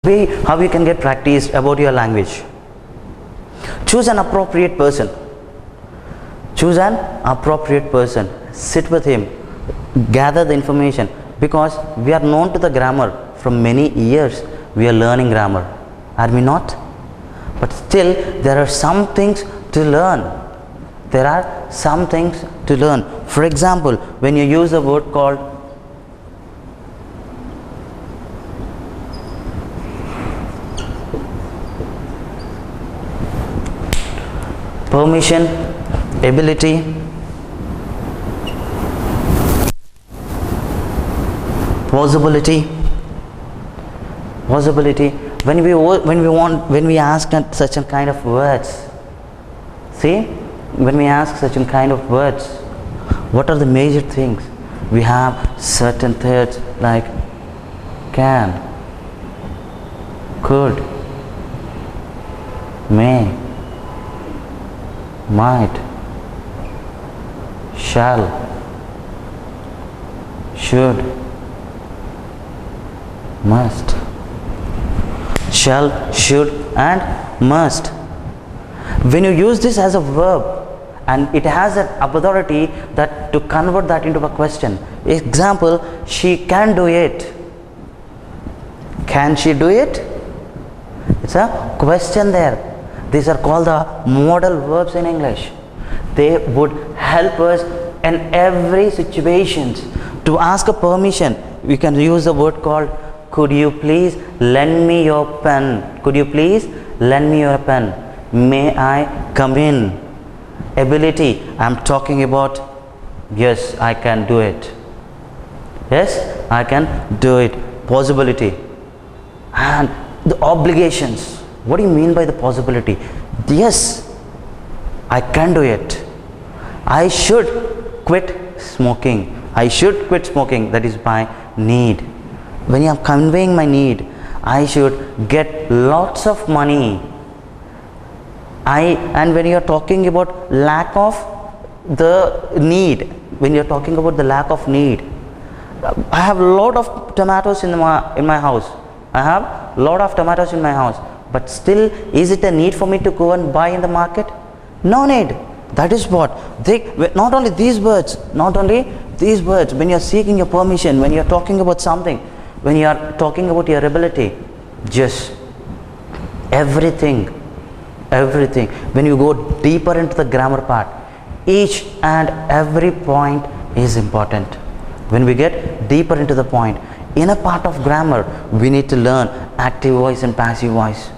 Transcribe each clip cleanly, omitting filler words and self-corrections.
How you can get practiced about your language. Choose an appropriate person. Choose an appropriate person. Sit with him. Gather the information, because we are known to the grammar from many years. We are learning grammar, are we not? But still there are some things to learn. There are some things to learn. For example, when you use a word called permission, ability, possibility, when we ask such a kind of words, see, when we ask such a kind of words, what are the major things? We have certain thoughts like can, could, may, might, shall, should, must. Shall, should and must. When you use this as a verb, and it has an authority that to convert that into a question. Example, she can do it. Can she do it? It's a question there. These are called the modal verbs in English. They would help us in every situation. To ask a permission, we can use the word called could you please lend me your pen? Could you please lend me your pen? May I come in? Ability, I am talking about yes, I can do it. Yes, I can do it. Possibility. And the obligations. What do you mean by the possibility? Yes, I can do it. I should quit smoking. I should quit smoking. That is my need. When I am conveying my need, I should get lots of money. And when you are talking about lack of the need, when you are talking about the lack of need, I have a lot of tomatoes in my house. I have a lot of tomatoes in my house. But still, is it a need for me to go and buy in the market? No need. That is what. Not only these words, when you are seeking your permission, when you are talking about something, when you are talking about your ability, just everything. When you go deeper into the grammar part, each and every point is important. When we get deeper into the point, in a part of grammar, we need to learn active voice and passive voice.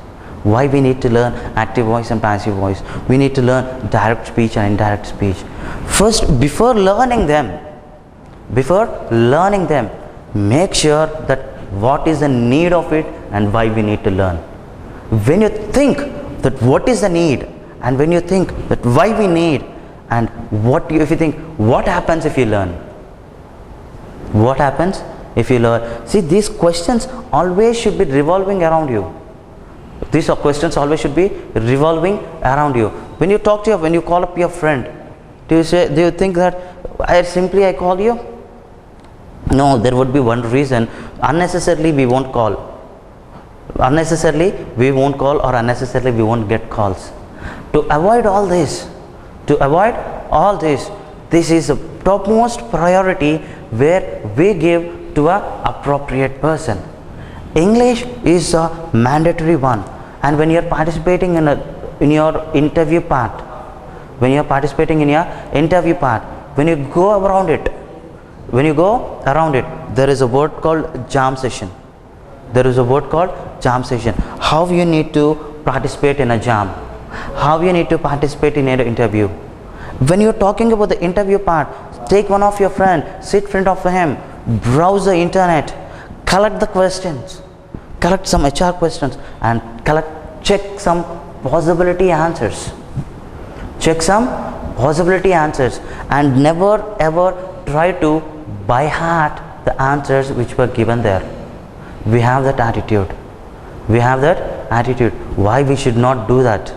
Why we need to learn active voice and passive voice? We need to learn direct speech and indirect speech. First, before learning them, make sure that what is the need of it and why we need to learn. When you think that what is the need, and when you think that why we need, and if you think what happens if you learn? What happens if you learn? See, these questions always should be revolving around you. These questions always should be revolving around you. When you talk to when you call up your friend, do you think that I call you? No, there would be one reason. Unnecessarily we won't call. Unnecessarily we won't call, or unnecessarily we won't get calls. To avoid all this, this is the topmost priority where we give to a appropriate person. English is a mandatory one, and when you are participating in your interview part, when you go around it, there is a word called jam session. How you need to participate in a jam, how you need to participate in an interview. When you are talking about the interview part, take one of your friend, sit in front of him, browse the internet, collect the questions, collect some HR questions, and check some possibility answers. And never ever try to by heart the answers which were given there. We have that attitude. Why we should not do that?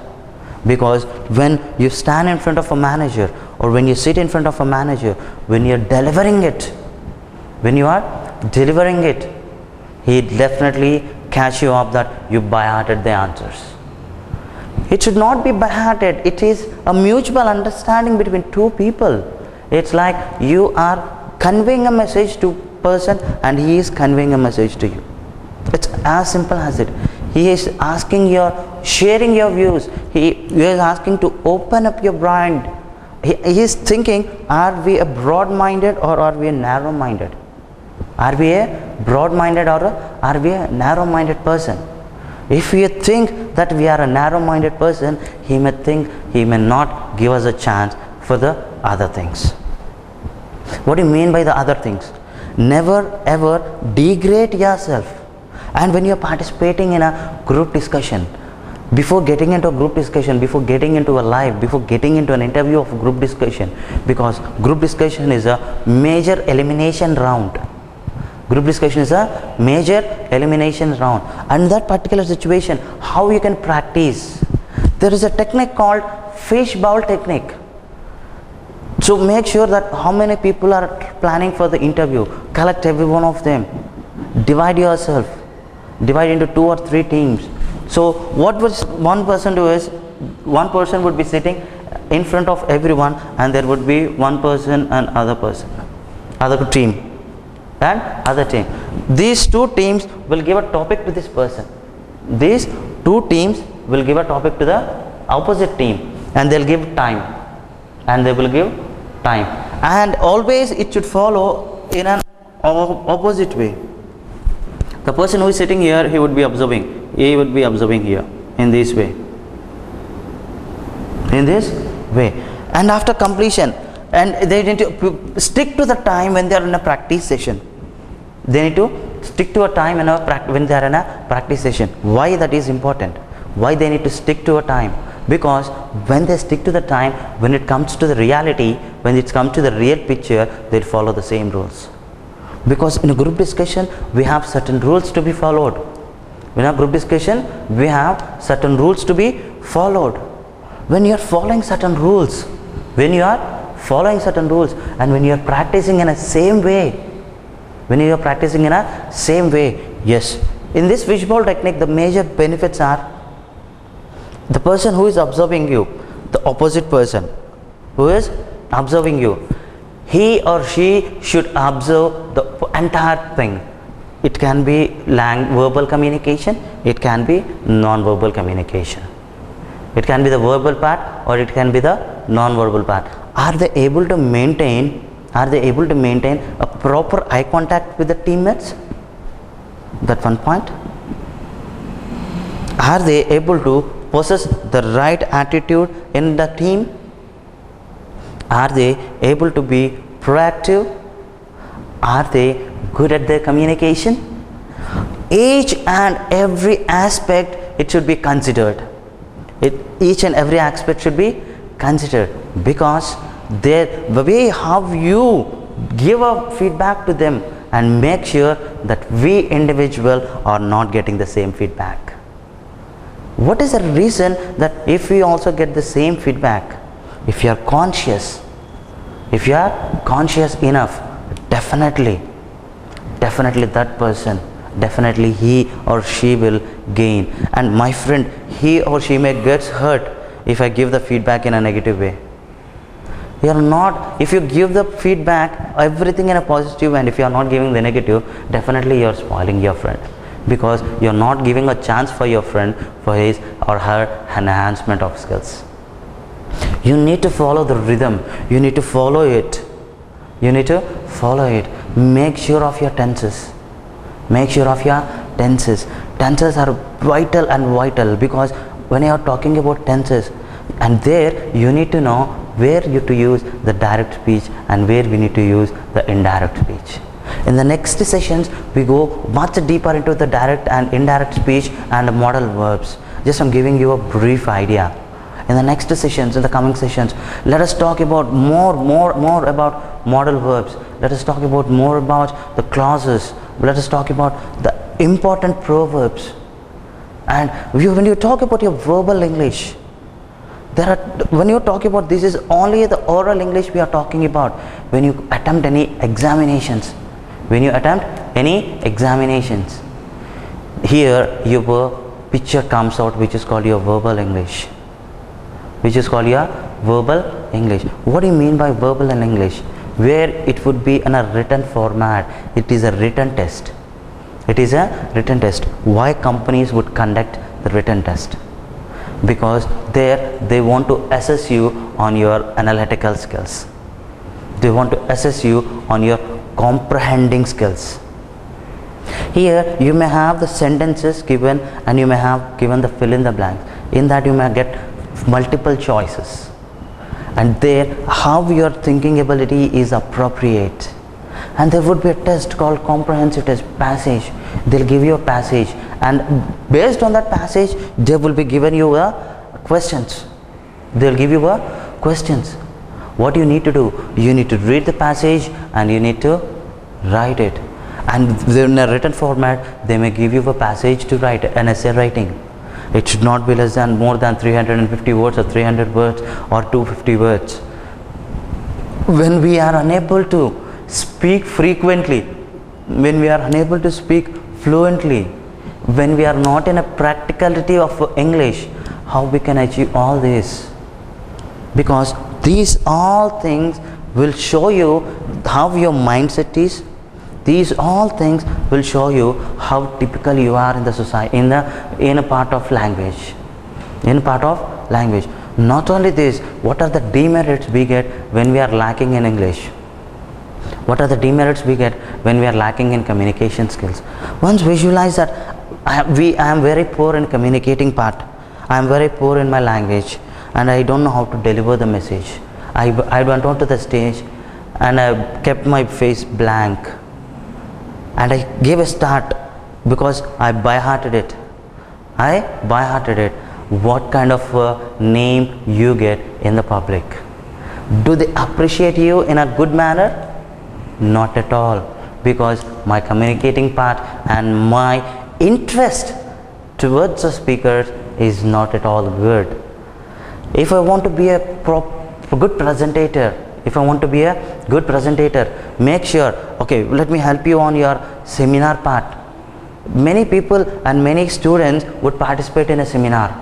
Because when you stand in front of a manager, or when you sit in front of a manager, when you are delivering it, he definitely catch you up that you by-hearted the answers. It should not be by-hearted. It is a mutual understanding between two people. It's like you are conveying a message to person and he is conveying a message to you. It's as simple as it. He is asking sharing your views. He is asking to open up your mind. He is thinking, are we a broad-minded or are we a narrow-minded? Are we a broad-minded or are we a narrow-minded person? If we think that we are a narrow-minded person, he may not give us a chance for the other things. What do you mean by the other things? Never ever degrade yourself. And when you are participating in a group discussion, before getting into a group discussion, before getting into a live, before getting into an interview of group discussion, because group discussion is a major elimination round. Group discussion is a major elimination round. And that particular situation, how you can practice? There is a technique called fishbowl technique. So make sure that how many people are planning for the interview, collect every one of them, divide yourself, divide into 2 or 3 teams. So what was one person do is, one person would be sitting in front of everyone and there would be one person and other team and other team. These 2 teams will give a topic to this person. These 2 teams will give a topic to the opposite team and they'll give time. And always it should follow in an opposite way. The person who is sitting here, he would be observing here in this way, and after completion, and they need to stick to the time when they are in a practice session. They need to stick to a time when they are in a practice session. Why that is important? Why they need to stick to a time? Because when they stick to the time, when it comes to the reality, when it comes to the real picture, they'll follow the same rules. Because in a group discussion, we have certain rules to be followed. In a group discussion, we have certain rules to be followed. When you are following certain rules, and when you are practicing in a same way, yes. In this fishbowl technique, the major benefits are the person who is observing you, the opposite person who is observing you, he or she should observe the entire thing. It can be verbal communication, it can be non-verbal communication. It can be the verbal part or it can be the non-verbal part. Are they able to maintain a proper eye contact with the teammates? That's one point. Are they able to possess the right attitude in the team? Are they able to be proactive? Are they good at their communication? Each and every aspect, it should be considered. Each and every aspect should be considered, because the way how you give a feedback to them and make sure that we individual are not getting the same feedback. What is the reason that if we also get the same feedback, if you are conscious enough, definitely that person, definitely he or she will gain. And my friend, he or she may get hurt if I give the feedback in a negative way. If you give the feedback everything in a positive, and if you are not giving the negative, definitely you are spoiling your friend, because you are not giving a chance for your friend for his or her enhancement of skills. You need to follow the rhythm, you need to follow it. Make sure of your tenses. Tenses are vital, because when you are talking about tenses, and there you need to know where you to use the direct speech and where we need to use the indirect speech. In the next sessions, we go much deeper into the direct and indirect speech and the modal verbs. Just I'm giving you a brief idea. In the next sessions, in the coming sessions, let us talk about more about modal verbs. Let us talk about more about the clauses. Let us talk about the important proverbs. And when you talk about your verbal English, when you talk about this is only the oral English we are talking about. When you attempt any examinations, here your picture comes out, which is called your verbal English. Which is called your verbal English. What do you mean by verbal and English? Where it would be in a written format. It is a written test. It is a written test. Why companies would conduct the written test? Because there they want to assess you on your analytical skills. They want to assess you on your comprehending skills. Here you may have the sentences given and you may have given the fill in the blanks. In that you may get multiple choices. And there how your thinking ability is appropriate. And there would be a test called comprehensive test, passage. They'll give you a passage, and based on that passage they will be given you a questions. They'll give you a questions. What you need to do, you need to read the passage and you need to write it. And in a written format they may give you a passage to write, an essay writing. It should not be less than more than 350 words or 300 words or 250 words. When we are unable to speak frequently, when we are unable to speak fluently, when we are not in a practicality of English, how we can achieve all this? Because these all things will show you how your mindset is. These all things will show you how typical you are in the society, in a part of language. In part of language. Not only this, what are the demerits we get when we are lacking in English? What are the demerits we get when we are lacking in communication skills? Once visualize that I am very poor in communicating part. I am very poor in my language and I don't know how to deliver the message. I went onto the stage and I kept my face blank. And I gave a start because I by-hearted it. I by-hearted it. What kind of name you get in the public? Do they appreciate you in a good manner? Not at all, because my communicating part and my interest towards the speakers is not at all good. If I want to be a good presentator, make sure, okay, let me help you on your seminar part. Many people and many students would participate in a seminar,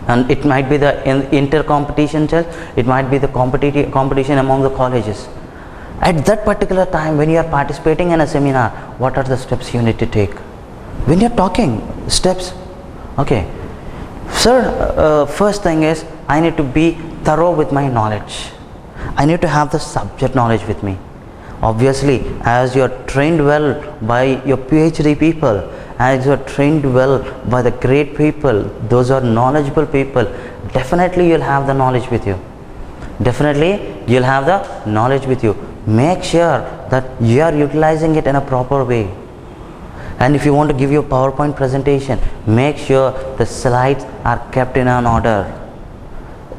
and it might be the inter-competition, it might be the competition among the colleges. At that particular time when you are participating in a seminar, what are the steps you need to take? When you are talking, steps. Okay, sir, first thing is I need to be thorough with my knowledge. I need to have the subject knowledge with me. Obviously, as you are trained well by your PhD people, as you are trained well by the great people, those are knowledgeable people, definitely you'll have the knowledge with you. Definitely you'll have the knowledge with you. Make sure that you are utilizing it in a proper way. And if you want to give your PowerPoint presentation, make sure the slides are kept in an order.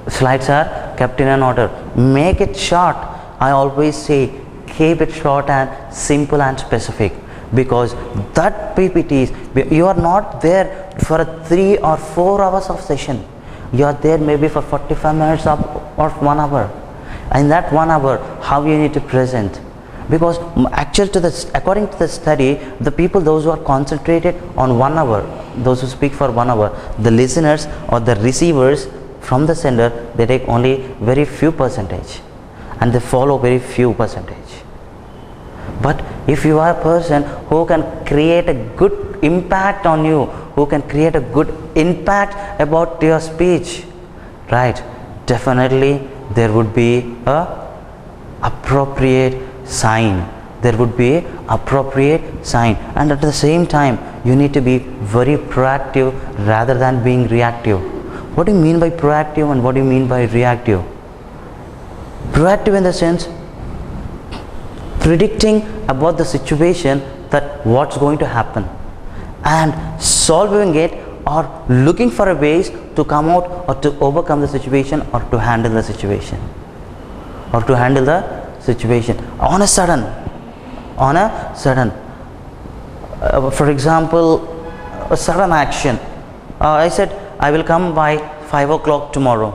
Slides are kept in an order. Make it short. I always say keep it short and simple and specific, because that PPTs, you are not there for a 3 or 4 hours of session. You are there maybe for 45 minutes or 1 hour. In that 1 hour, how you need to present? Because actually according to the study, the people, those who are concentrated on 1 hour, those who speak for 1 hour, the listeners or the receivers from the sender, they take only very few percentage and they follow very few percentage. But if you are a person who can create a good impact on you, who can create a good impact about your speech, right, definitely there would be a appropriate sign. There would be a appropriate sign, and at the same time you need to be very proactive rather than being reactive. What do you mean by proactive and what do you mean by reactive? Proactive in the sense predicting about the situation, that what's going to happen, and solving it or looking for a ways to come out or to overcome the situation or to handle the situation on a sudden. For example, a sudden action. I said I will come by 5 o'clock tomorrow,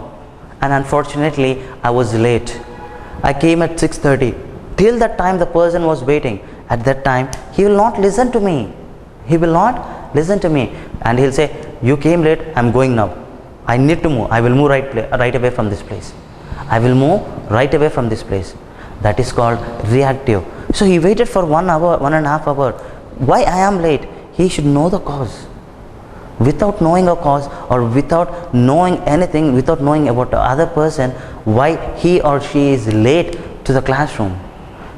and unfortunately I was late. I came at 6:30. Till that time the person was waiting. At that time he will not listen to me. He will not listen to me, and he'll say, you came late, I'm going now. I need to move. I will move right away from this place. I will move right away from this place. That is called reactive. So he waited for 1 hour, 1.5 hours. Why I am late? He should know the cause. Without knowing a cause, or without knowing anything, without knowing about the other person, why he or she is late to the classroom,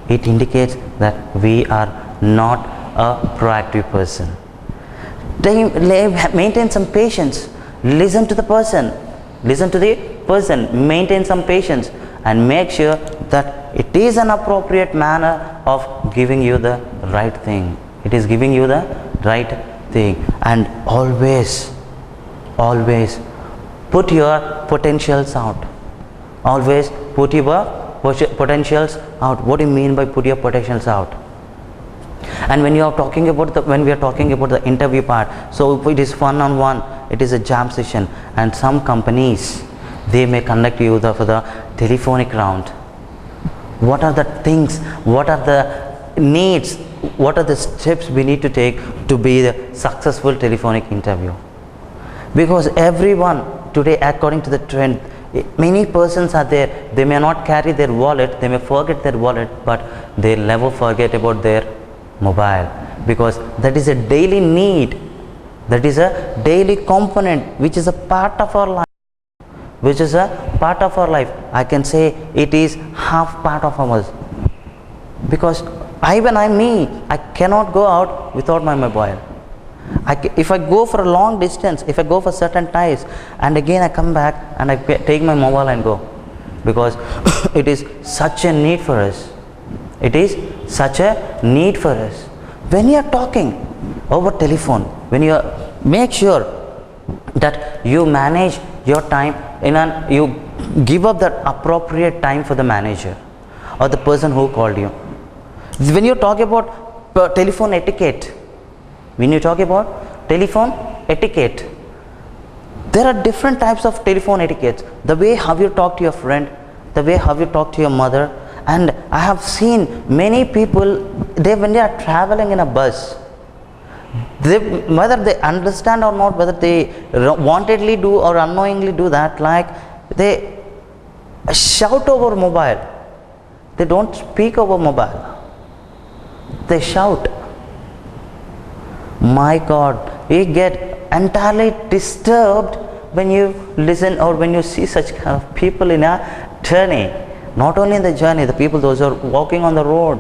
it indicates that we are not a proactive person. Maintain some patience. Listen to the person. Maintain some patience, and make sure that it is an appropriate manner of giving you the right thing. It is giving you the right thing. And always put your potentials out. Always put your potentials out. What do you mean by put your potentials out? And when we are talking about the interview part, so if it is one-on-one, it is a jam session, and some companies, they may conduct you for the telephonic round. What are the things, what are the needs, what are the steps we need to take to be the successful telephonic interview? Because everyone today, according to the trend, many persons are there, they may not carry their wallet, they may forget their wallet, but they never forget about their mobile, because that is a daily need, that is a daily component which is a part of our life. I can say it is half part of ours, because I cannot go out without my mobile. If I go for a long distance, if I go for certain times, and again I come back and I take my mobile and go, because it is such a need for us. When you are talking over telephone, make sure that you manage your time you give up that appropriate time for the manager or the person who called you. When you talk about telephone etiquette, there are different types of telephone etiquette. The way how you talk to your friend, the way how you talk to your mother. And I have seen many people, when they are traveling in a bus, whether they understand or not, whether they wantedly do or unknowingly do that, like they shout over mobile. They don't speak over mobile. They shout. My God, you get entirely disturbed when you listen or when you see such kind of people in a journey. Not only in the journey, the people, those are walking on the road.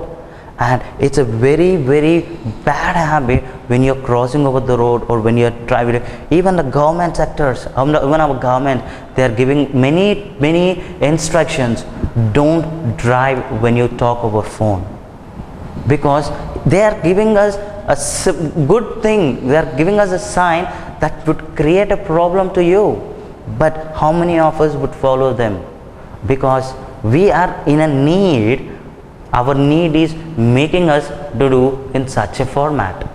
And it's a very, very bad habit when you're crossing over the road or when you're driving. Even the government sectors, even our government, they are giving many instructions. Don't drive when you talk over phone, because they are giving us a good thing. They are giving us a sign that would create a problem to you. But how many of us would follow them? Because we are in a need. Our need is making us to do in such a format.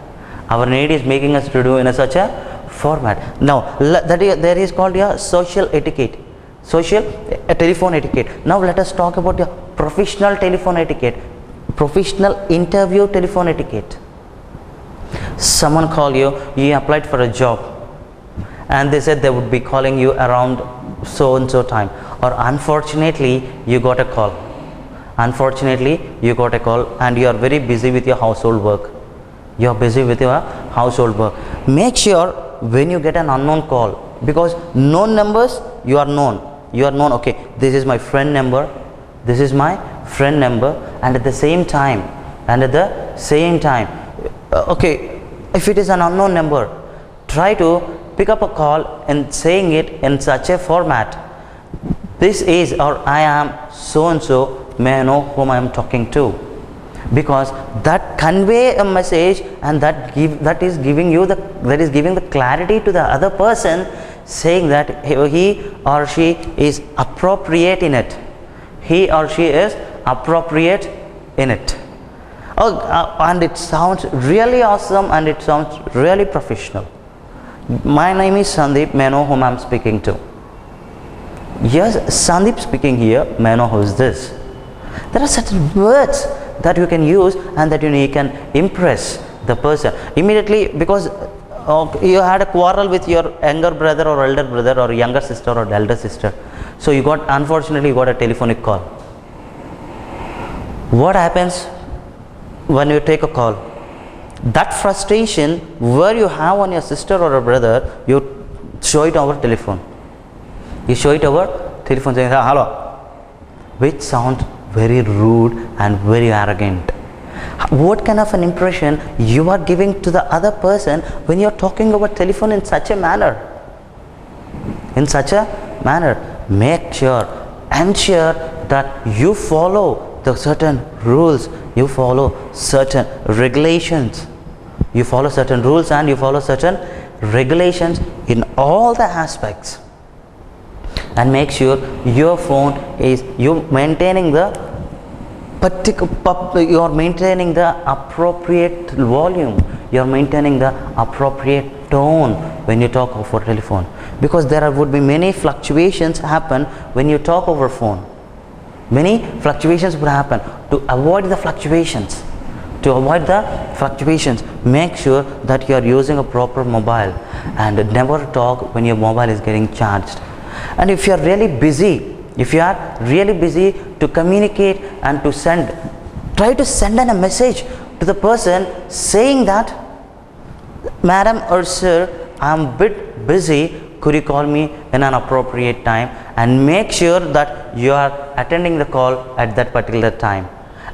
Now, there is called your social etiquette, telephone etiquette. Now, let us talk about your professional telephone etiquette, professional interview telephone etiquette. Someone call you, you applied for a job, and they said they would be calling you around so and so time, or unfortunately you got a call. And you are very busy with your household work. Make sure when you get an unknown call, because known numbers, you are known, okay, this is my friend number, and at the same time, okay, if it is an unknown number, try to pick up a call and saying it in such a format. This is, or I am so and so, may I know whom I am talking to, because that convey a message, and that is giving the clarity to the other person, saying that he or she is appropriate in it. And it sounds really awesome, and it sounds really professional. My name is Sandeep. May I know whom I am speaking to? Yes, Sandeep speaking here. May I know who is this? There are certain words that you can use and that you can impress the person immediately, because you had a quarrel with your younger brother or elder brother or younger sister or elder sister, so unfortunately you got a telephonic call. What happens when you take a call? That frustration where you have on your sister or a brother, you show it over telephone. You show it over telephone saying hello, which sounds very rude and very arrogant. What kind of an impression you are giving to the other person when you are talking over telephone in such a manner? In such a manner, ensure that you follow the certain rules, you follow certain regulations, you follow certain rules and you follow certain regulations in all the aspects, and make sure your phone is maintaining the appropriate volume, you are maintaining the appropriate tone when you talk over telephone, because there would be many fluctuations happen when you talk over phone. Many fluctuations would happen. To avoid the fluctuations, make sure that you are using a proper mobile, and never talk when your mobile is getting charged. And if you are really busy, to communicate and to send, try to send a message to the person saying that, madam or sir, I am a bit busy, could you call me in an appropriate time, and make sure that you are attending the call at that particular time.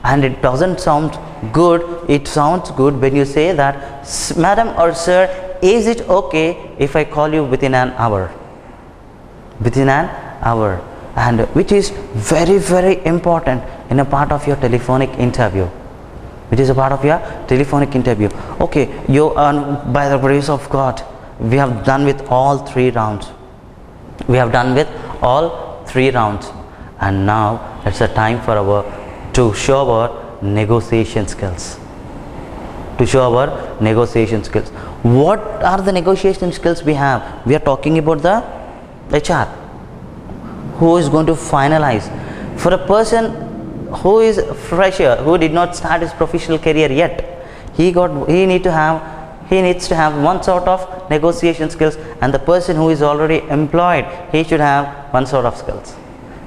And it doesn't sound good, it sounds good when you say that, madam or sir, is it okay if I call you within an hour? And which is very, very important in a part of your telephonic interview. Okay, by the grace of God, we have done with all 3 rounds. And now it's a time for to show our negotiation skills. What are the negotiation skills we have? We are talking about the HR, who is going to finalize. For a person who is fresher, who did not start his professional career yet, he needs to have one sort of negotiation skills, and the person who is already employed, he should have one sort of skills,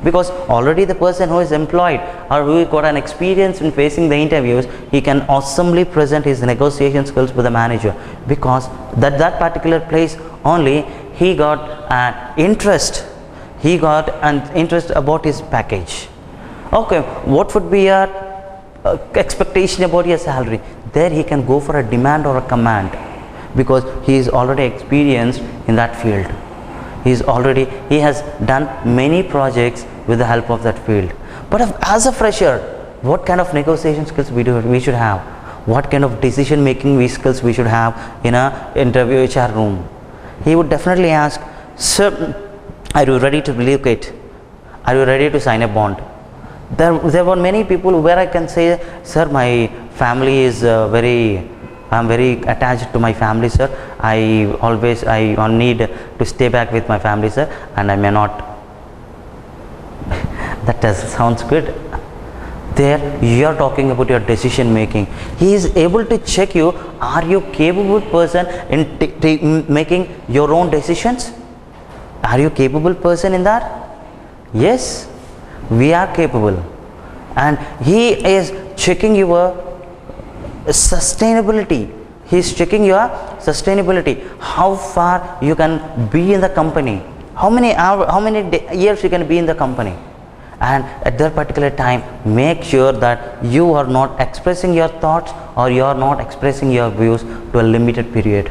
because already the person who is employed or who got an experience in facing the interviews, he can awesomely present his negotiation skills with the manager, because that particular place only he got an interest about his package. Okay, what would be your expectation about your salary? There he can go for a demand or a command, because he is already experienced in that field. He has done many projects with the help of that field. But as a fresher, what kind of negotiation skills we should have? What kind of decision making skills we should have in a interview HR room? He would definitely ask, sir, are you ready to relocate? Are you ready to sign a bond? There were many people where I can say, sir, my family is I am very attached to my family, sir. I need to stay back with my family, sir, and I may not. That sounds good. There you are talking about your decision making. He is able to check you, are you capable person in making your own decisions? Are you capable person in that? Yes, we are capable. And he is checking your sustainability. He is checking your sustainability, how far you can be in the company, how many years you can be in the company. And at that particular time, make sure that you are not expressing your thoughts or you are not expressing your views to a limited period,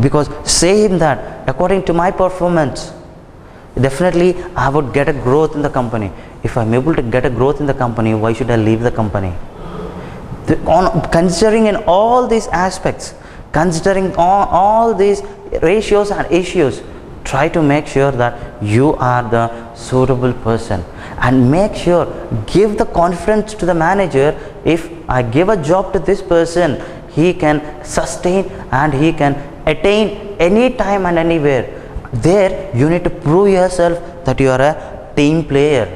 because say him that according to my performance, definitely I would get a growth in the company. If I am able to get a growth in the company, why should I leave the company? Considering in all these aspects, considering all these ratios and issues, try to make sure that you are the suitable person, and make sure, give the confidence to the manager. If I give a job to this person, he can sustain and he can attain any time and anywhere. There you need to prove yourself that you are a team player.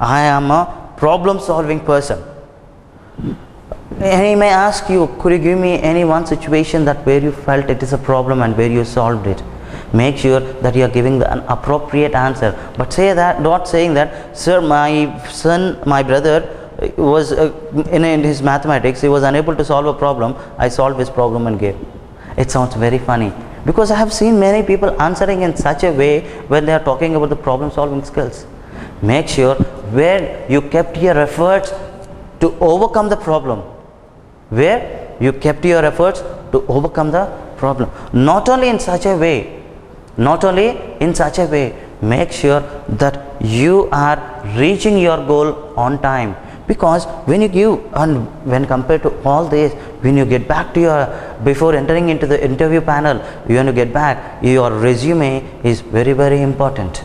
I am a problem solving person. And he may ask you, could you give me any one situation that where you felt it is a problem and where you solved it? Make sure that you are giving an appropriate answer, but say that, not saying that, sir, my son, my brother was in his mathematics, he was unable to solve a problem, I solved his problem and gave. It sounds very funny, because I have seen many people answering in such a way when they are talking about the problem solving skills. Make sure where you kept your efforts to overcome the problem, where you kept your efforts to overcome the problem. Not only in such a way, make sure that you are reaching your goal on time. Because when you give, and when compared to all this, when you get back to your, before entering into the interview panel, you want to get back, your resume is very, very important.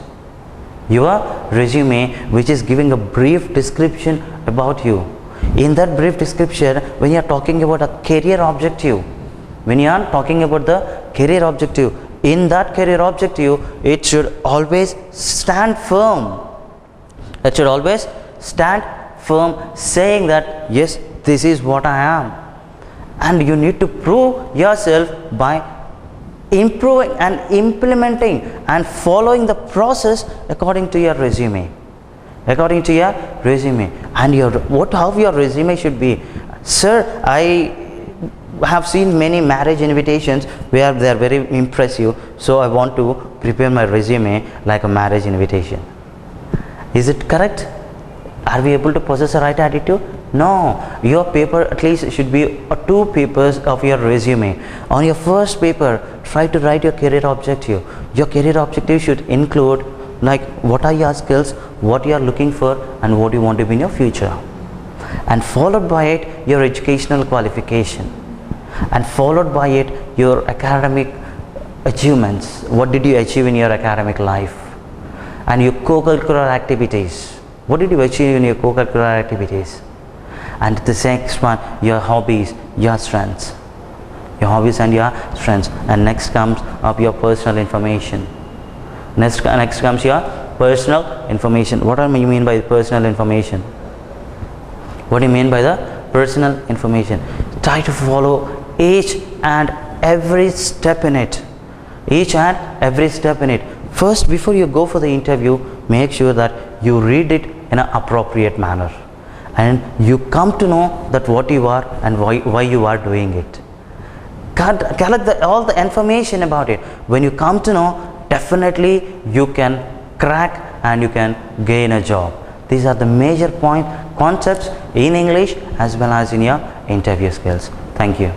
Your resume, which is giving a brief description about you. In that brief description, when you are talking about a career objective, in that career objective, it should always stand firm. It should always stand firm, saying that yes, this is what I am. And you need to prove yourself by improving and implementing and following the process according to your resume. And how your resume should be. Sir, I have seen many marriage invitations where they are very impressive, so I want to prepare my resume like a marriage invitation. Is it correct? Are we able to possess the right attitude? No. Your paper at least should be 2 papers of your resume. On your first paper, try to write your career objective. Your career objective should include like what are your skills, what you are looking for, and what you want to be in your future. And followed by it, your educational qualification. And followed by it, your academic achievements. What did you achieve in your academic life? And your co-curricular activities. What did you achieve in your co-curricular activities? And the next one, your hobbies, your strengths. Your hobbies and your strengths. And next comes up your personal information. Next comes your personal information. What do you mean by personal information? What do you mean by the personal information? Try to follow each and every step in it. First, before you go for the interview, make sure that you read it in an appropriate manner, and you come to know that what you are and why you are doing it. Collect all the information about it. When you come to know, definitely you can crack and you can gain a job. These are the major concepts in English as well as in your interview skills. Thank you.